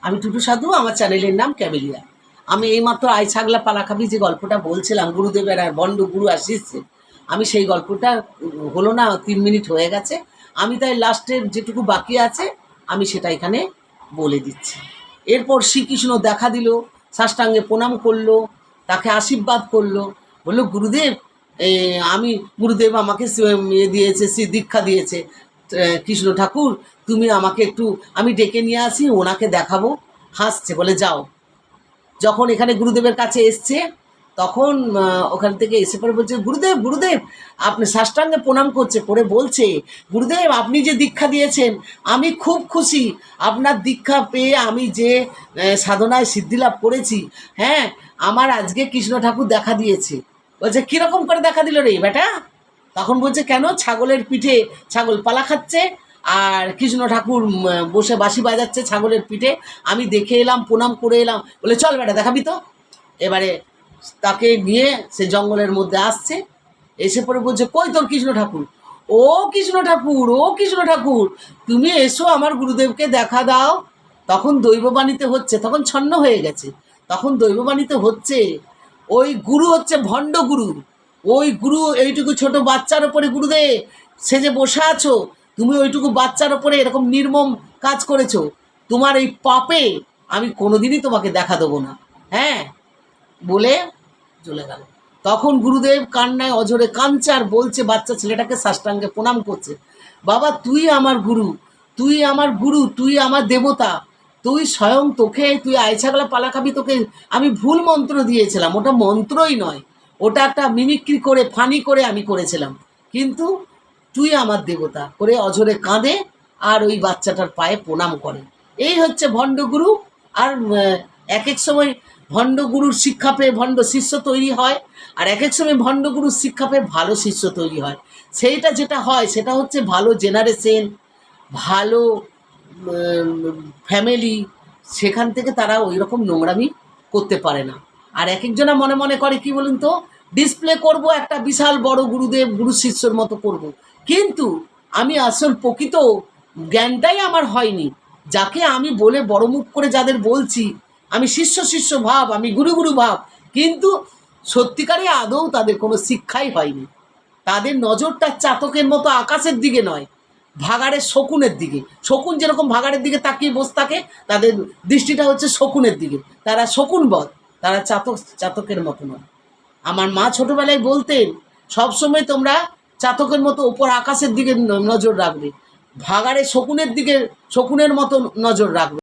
আমি টুটু সাধু, আমার চ্যানেলের নাম ক্যামেলিয়া। আমি এইমাত্র আই ছাগলা পালাখাবি যে গল্পটা বলছিলাম, গুরুদেবের আর বন্ড গুরু আসিছে, আমি সেই গল্পটা হলো না 3 মিনিট হয়ে গেছে। আমি তাই লাস্টের যেটুকু বাকি আছে আমি সেটা এখানে বলে দিচ্ছি। এরপর শ্রীকৃষ্ণ দেখা দিল, সাষ্টাঙ্গে প্রণাম করলো, তাকে আশীর্বাদ করলো, বললো গুরুদেব আমি গুরুদেব আমাকে দিয়েছে, দীক্ষা দিয়েছে, কৃষ্ণ ঠাকুর তুমি আমাকে একটু, আমি ডেকে নিয়ে আসি, ওনাকে দেখাবো। হাসছে, বলে যাও। যখন এখানে গুরুদেবের কাছে এসছে তখন ওখান থেকে এসে পরে বলছে গুরুদেব গুরুদেব, আপনি সাষ্টাঙ্গে প্রণাম করছে, করে বলছে গুরুদেব আপনি যে দীক্ষা দিয়েছেন আমি খুব খুশি, আপনার দীক্ষা পেয়ে আমি যে সাধনায় সিদ্ধি লাভ করেছি, হ্যাঁ আমার আজকে কৃষ্ণ ঠাকুর দেখা দিয়েছে। বলছে কীরকম করে দেখা দিল রে বেটা? তখন বলছে কেন, ছাগলের পিঠে ছাগল পালা খাচ্ছে আর কৃষ্ণ ঠাকুর বসে বাঁশি বাজাচ্ছে ছাগলের পিঠে, আমি দেখে এলাম, প্রণাম করে এলাম। বলে চল বেটা দেখাবি তো। এবারে তাকে নিয়ে সে জঙ্গলের মধ্যে আসছে, এসে পরে বলছে কই তোর কৃষ্ণ ঠাকুর? ও কৃষ্ণ ঠাকুর, ও কৃষ্ণ ঠাকুর তুমি এসো আমার গুরুদেবকে দেখা দাও। তখন দৈববাণীতে হচ্ছে, তখন ছন্ন হয়ে গেছে, তখন দৈববাণীতে হচ্ছে ওই গুরু হচ্ছে ভণ্ড গুরু। ওই গুরু এইটুকু ছোট বাচ্চার ওপরে গুরুদেব সে যে বসে আছো, তুমি ওইটুকু বাচ্চার ওপরে এরকম নির্মম কাজ করেছো, তোমার এই পাপে আমি কোনোদিনই তোমাকে দেখা দেবো না, হ্যাঁ বলে চলে গেল। তখন গুরুদেব কান্নায় অঝরে কাঁদছে আর বলছে বাচ্চা ছেলেটাকে সাষ্টাঙ্গে প্রণাম করছে, বাবা তুই আমার গুরু, তুই আমার গুরু, তুই আমার দেবতা, তুই স্বয়ং, তোকে তুই আইছাগলা পালা খাবি, তোকে আমি ভুল মন্ত্র দিয়েছিলাম, ওটা মন্ত্রই নয়, ওটা একটা মিমিক্রি করে ফানি করে আমি করেছিলাম, কিন্তু তুই আমার দেবতা, করে অঝরে কাঁদে আর ওই বাচ্চাটার পায়ে প্রণাম করে। এই হচ্ছে ভণ্ডগুরু। আর এক এক সময় ভণ্ডগুরুর শিক্ষা পেয়ে ভণ্ড শিষ্য তৈরি হয়, আর এক এক সময় ভণ্ডগুরুর শিক্ষা পেয়ে ভালো শিষ্য তৈরি হয়। সেইটা যেটা হয় সেটা হচ্ছে ভালো জেনারেশন, ভালো ফ্যামিলি, সেখান থেকে তারা ওই রকম নোংরামি করতে পারে না। আর এক একজনা মনে মনে করে কি বলুন তো, ডিসপ্লে করব একটা বিশাল বড় গুরুদেব গুরু শিষ্যর মতো করব, কিন্তু আমি আসল প্রকৃত জ্ঞানটাই আমার হয়নি। যাকে আমি বলে বড় মুখ করে যাদের বলছি আমি শিষ্য শিষ্য ভাব, আমি গুরু গুরু ভাব, কিন্তু সত্যিকারে আদৌ তাদের কোনো শিক্ষাই হয়নি। তাদের নজরটা চাতকের মতো আকাশের দিকে নয়, ভাগাড়ের শকুনের দিকে। শকুন যেরকম ভাগাড়ের দিকে তাকিয়ে বসে থাকে, তাদের দৃষ্টিটা হচ্ছে শকুনের দিকে, তারা শকুনবধ, তারা চাতকের মতো নয়। আমার মা ছোটোবেলায় বলতেন সবসময় তোমরা চাতকের মতো ওপর আকাশের দিকে নজর রাখবে, ভাগাড়ে শকুনের দিকে শকুনের মতো নজর রাখবে।